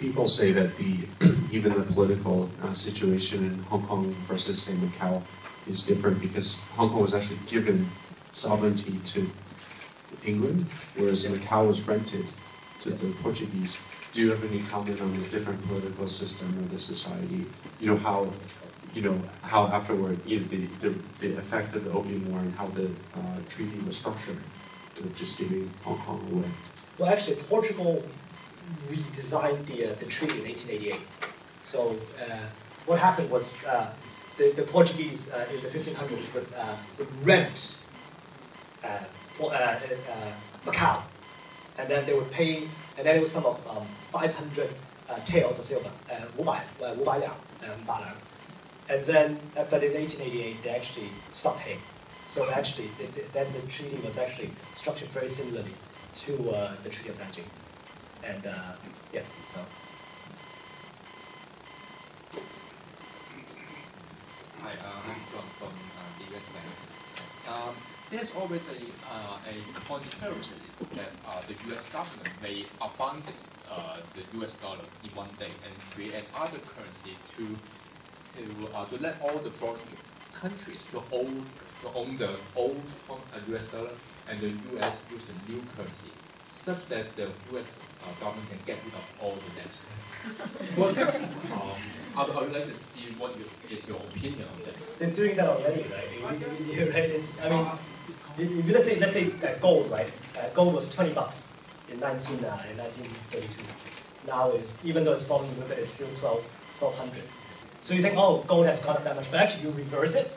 people say that even the political situation in Hong Kong versus, say, Macau is different because Hong Kong was actually given sovereignty to England, whereas Macau was rented to the Portuguese. Do you have any comment on the different political system or the society? How afterward, the effect of the Opium War and how the treaty was structured, just giving Hong Kong away? Well, actually, Portugal redesigned the treaty in 1888. So what happened was the Portuguese in the 1500s would rent Macau, and then they would pay, and then it was some of 500 taels of silver, 500两, and then, but in 1888 they actually stopped paying. So actually, then the treaty was actually structured very similarly to the Treaty of Nanjing, and yeah, so. Hi, I'm John from the US Bank. There's always a conspiracy that the US government may abandon the US dollar in one day and create another currency to let all the foreign countries to own the old US dollar and the US use the new currency, such that the US government can get rid of all the debts. I would like to see what is your opinion on that. They're doing that already, right? If you let's say gold, right? Gold was $20 in 1932. Now is, even though it's falling a little bit, it's still 1,200. So you think, oh, gold has gone up that much, but actually you reverse it,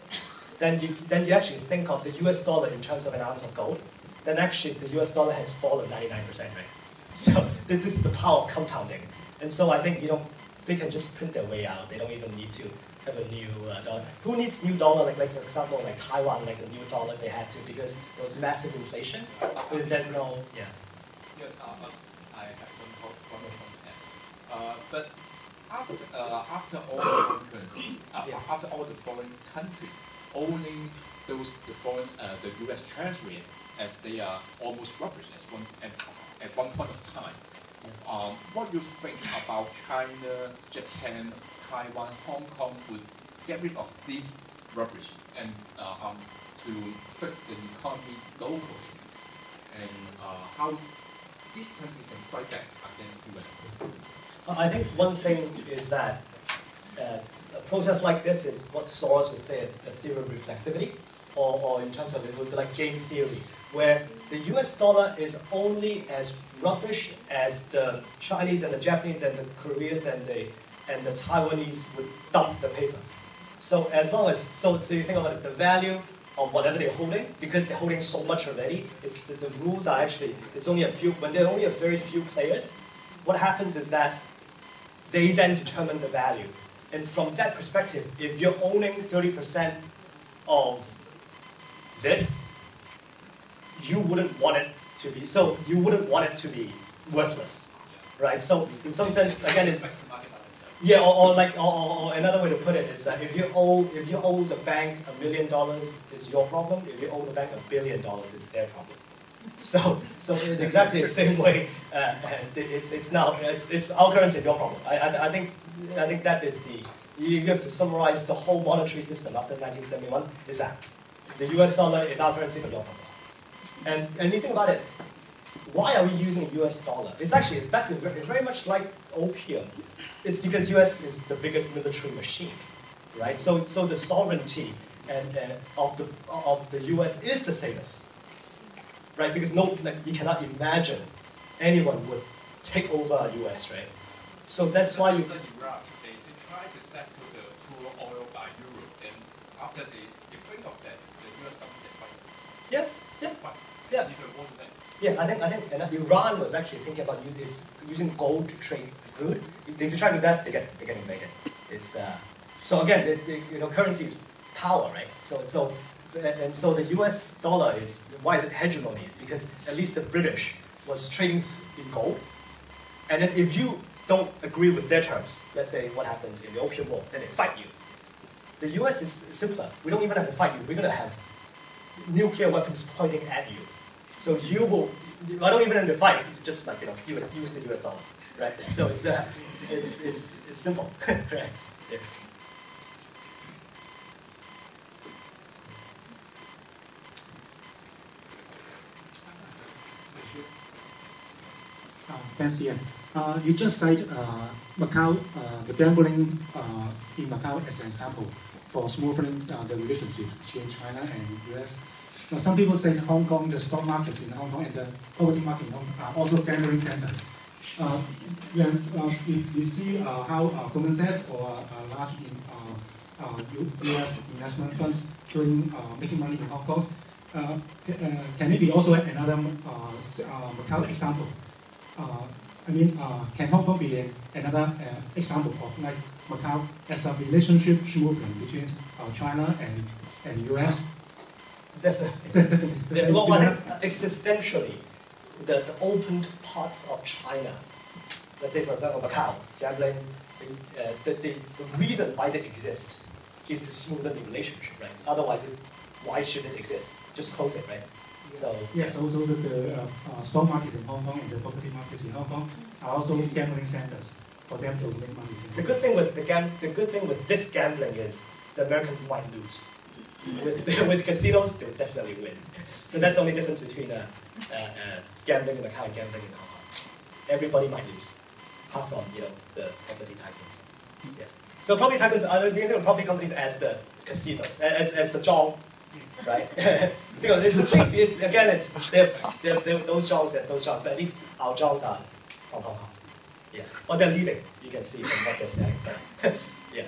then you actually think of the US dollar in terms of an ounce of gold. Then actually the US dollar has fallen 99%, right? So this is the power of compounding. And so I think they can just print their way out. They don't even need to have a new dollar. Who needs new dollar? Like for example, like Taiwan, like the new dollar they had to because there was massive inflation. But if there's no, yeah. I have one comment on that. But after all the foreign currencies, after all the foreign countries owning the U.S. Treasury as they are almost rubbish at one point of time. What do you think about China, Japan, Taiwan, Hong Kong would get rid of this rubbish and to fix the economy locally, and how this country can fight back against the US? I think one thing is that a process like this is what Soros would say a theory of reflexivity, or in terms of it would be like game theory, where the US dollar is only as rubbish as the Chinese and the Japanese and the Koreans and the Taiwanese would dump the papers. So as long as, so you think about it, the value of whatever they're holding, because they're holding so much already, it's the rules are actually, it's only a few, when there are only a very few players, what happens is that they then determine the value. And from that perspective, if you're owning 30% of this, you wouldn't want it to be, so you wouldn't want it to be worthless, right? So in some sense, again, it's, yeah, or another way to put it is that if you owe the bank $1 million, it's your problem. If you owe the bank $1 billion, it's their problem. So in exactly the same way, it's our currency, your problem. I think that is you have to summarize the whole monetary system after 1971 is that the US dollar is our currency, but your problem. And you think about it, why are we using a US dollar? It's actually it's very much like opium. It's because US is the biggest military machine, right? So the sovereignty of the US is the safest, right? Because you cannot imagine anyone would take over US, right? So that's why you. They tried to settle the poor oil by Europe, and after they think of that, the US government fight. Yeah. Yeah. Yeah, I think and Iran was actually thinking about using gold to trade crude. If they try to do that, they get invaded. It's so again, currency is power, right? So the U.S. dollar is, why is it hegemony? Because at least the British was trading in gold, and then if you don't agree with their terms, let's say what happened in the Opium War, then they fight you. The U.S. is simpler. We don't even have to fight you. We're going to have nuclear weapons pointing at you. So you will, I don't even have to fight, just use the US dollar. right? So it's simple, right? Yeah. Thanks, Ian. You just cite Macau, the gambling in Macau as an example for smoothing the relationship between China and US. Now, some people say Hong Kong, the stock markets in Hong Kong and the property market in Hong Kong are also gambling centers. You see how Goldman Sachs or large US investment funds doing making money in Hong Kong. Can it be also another Macau example? Can Hong Kong be another example of like Macau as a relationship movement between China and US? Definitely. Well, I think existentially, the opened parts of China, let's say for example Macau, gambling, the reason why they exist is to smoothen the relationship, right? Otherwise, why should it exist? Just close it, right? So yes, also the stock markets in Hong Kong and the property markets in Hong Kong are also gambling centers for them to make money. The good thing with this gambling is the Americans might lose. With casinos, they definitely win. So that's the only difference between gambling in Macau and gambling in Hong Kong. Everybody might lose, apart from the property tycoons. Yeah. So property tycoons are the property companies as the casinos, as the zhong. Right? Because it's those jobs and those jobs, but at least our jobs are from Hong Kong. Yeah. Or they're leaving, you can see from what they're saying. Yeah.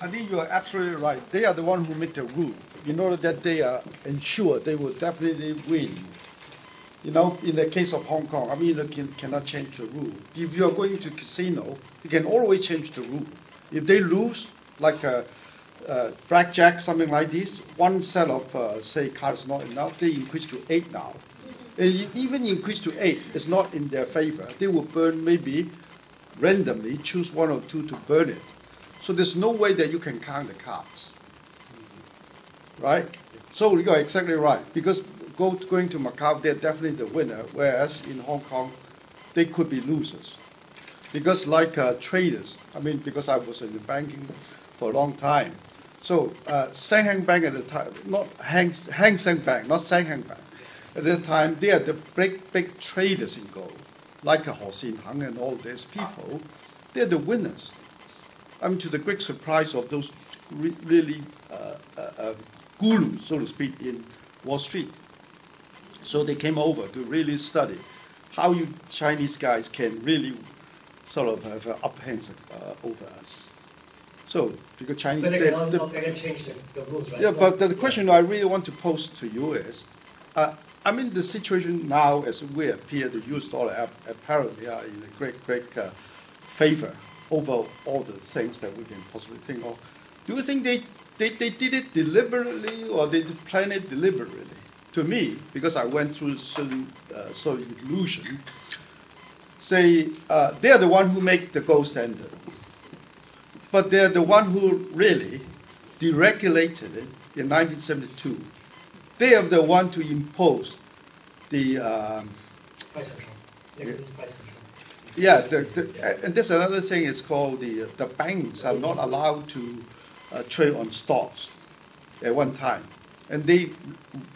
I think you are absolutely right. They are the one who make the rule. In order that they are ensured they will definitely win. In the case of Hong Kong, you cannot change the rule. If you are going to casino, you can always change the rule. If they lose, like blackjack, something like this, one set of, say, cards is not enough, they increase to 8 now. And even increase to 8 is not in their favor. They will burn, maybe randomly choose 1 or 2 to burn it. So there's no way that you can count the cards. Right? So you are exactly right. Because going to Macau, they're definitely the winner, whereas in Hong Kong, they could be losers. Because like traders, because I was in the banking for a long time, so Shanghai Bank at the time, not Hang Seng Bank, not Shanghai Bank. At that time, they are the big traders in gold, like Ho Sin Hang and all these people. They're the winners. To the great surprise of those really gurus, so to speak, in Wall Street. So they came over to really study how you Chinese guys can really sort of have an upper hand over us. So, because Chinese... But they can change the rules, right? Yeah, but the question I really want to pose to you is, the situation now as we appear, the US dollar apparently are in a great favor over all the things that we can possibly think of. Do you think they did it deliberately or they plan it deliberately? To me, because I went through certain sort of illusion, say they are the one who make the gold standard. But they're the one who really deregulated it in 1972. They are the one to impose the price control. Nixon's price control. Yeah, and there's another thing. It's called the banks are not allowed to trade on stocks at one time, and they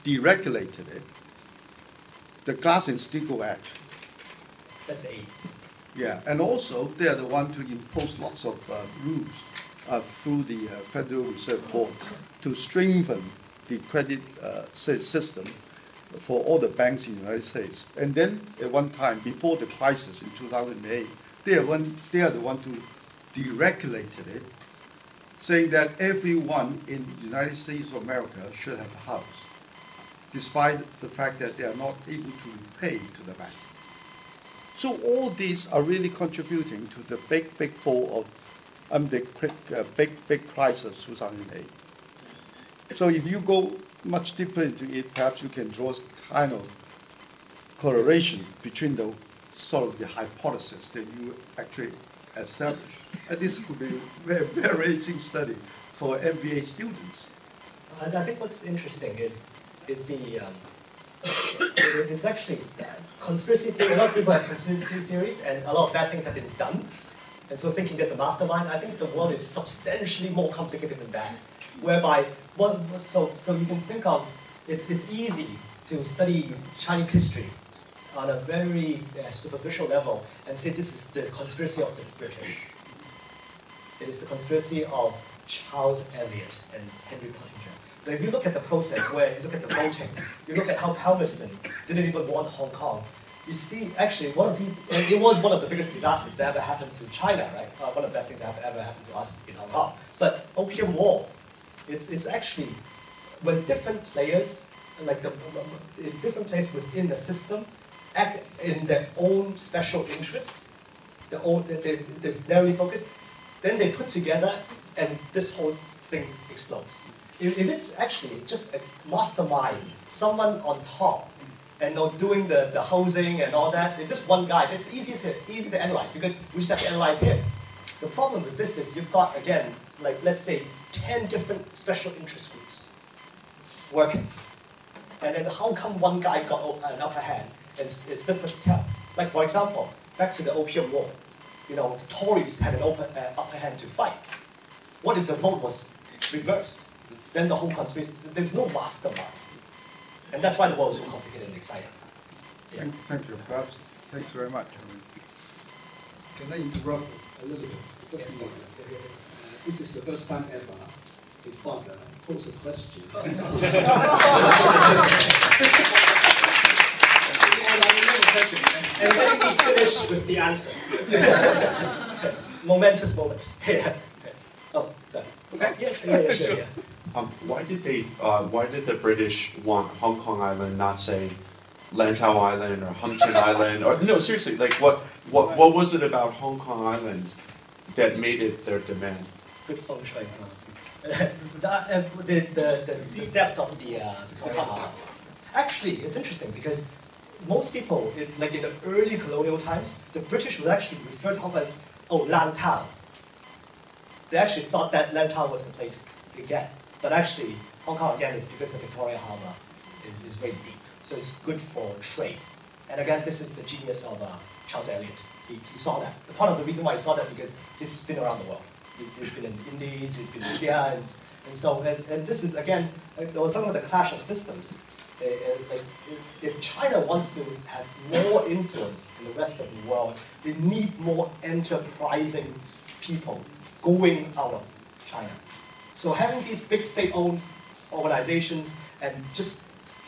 deregulated it. The Glass-Steagall Act. That's 8. Yeah, and also they are the one to impose lots of rules through the Federal Reserve Board to strengthen the credit system for all the banks in the United States. And then at one time, before the crisis in 2008, they are the one to deregulated it, saying that everyone in the United States of America should have a house, despite the fact that they are not able to repay to the bank. So all these are really contributing to the big fall of the big crisis of 2008. So if you go much deeper into it, perhaps you can draw kind of correlation between the sort of the hypothesis that you actually established. And this could be a very interesting study for MBA students. I think what's interesting is the it's actually conspiracy theory, a lot of people have conspiracy theories, and a lot of bad things have been done. And so thinking there's a mastermind, I think the world is substantially more complicated than that. Whereby, so you can think of, it's easy to study Chinese history on a very superficial level and say this is the conspiracy of the British. It is the conspiracy of Charles Eliot and Henry Pottinger. But if you look at the process, where you look at the voting, you look at how Palmerston didn't even want Hong Kong, you see actually it was one of the biggest disasters that ever happened to China, right? One of the best things that ever happened to us in Hong Kong. But Opium War, it's actually when different players, like different players within the system, act in their own special interests, they're narrowly focused, then they put together and this whole thing explodes. If it's actually just a mastermind, someone on top, and doing the housing and all that, it's just one guy. It's easy to analyze because we just have to analyze him. The problem with this is you've got, again, like let's say 10 different special interest groups working. And then how come one guy got an upper hand? It's difficult to tell. Like for example, back to the Opium War, the Tories had an upper hand to fight. What if the vote was reversed? Then the whole conspiracy, there's no mastermind. And that's why the world is so complicated and exciting. Yeah. Thank you. Perhaps, thanks very much. Can I interrupt a little bit? Just this is the first time ever we thought that I pose a question. And then we finish with the answer. Momentous moment. Yeah. Oh, sorry. Okay. Yeah, sure. Yeah. Why did the British want Hong Kong Island, not say Lantau Island or Hengqin Island? Or no, seriously, like what was it about Hong Kong Island that made it their demand? Good feng shui. The depth of the Victoria Harbour. Actually, it's interesting because most people, like in the early colonial times, the British would actually refer to Hong Kong as Lantau. They actually thought that Lantau was the place to get. But actually, Hong Kong, again, it's because the Victoria Harbour is very deep. So it's good for trade. And again, this is the genius of Charles Eliot. He saw that. Part of the reason why he saw that because he's been around the world. He's been in Indies, he's been in India, and this is, again, there was some of the clash of systems. Like, if China wants to have more influence in the rest of the world, they need more enterprising people going out of China. So having these big state-owned organizations and just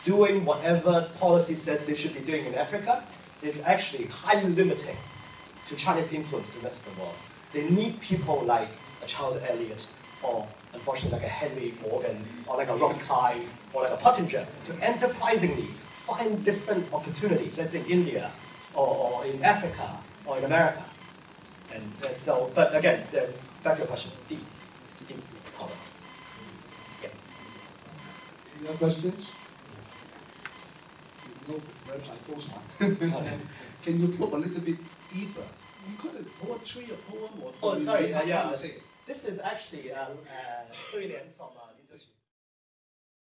doing whatever policy says they should be doing in Africa is actually highly limiting to China's influence in the rest of the world. They need people like a Charles Eliot, or unfortunately like a Henry Morgan, or like a Robert Clive, or like a Pottinger, to enterprisingly find different opportunities, let's say in India, or in Africa, or in America. And so, but again, back to your question, deep power. Yeah. Any other questions? No, perhaps I pose one. Can you probe a little bit deeper? You call it poetry or poem or? Oh, sorry. Yeah. This is actually 3 年 from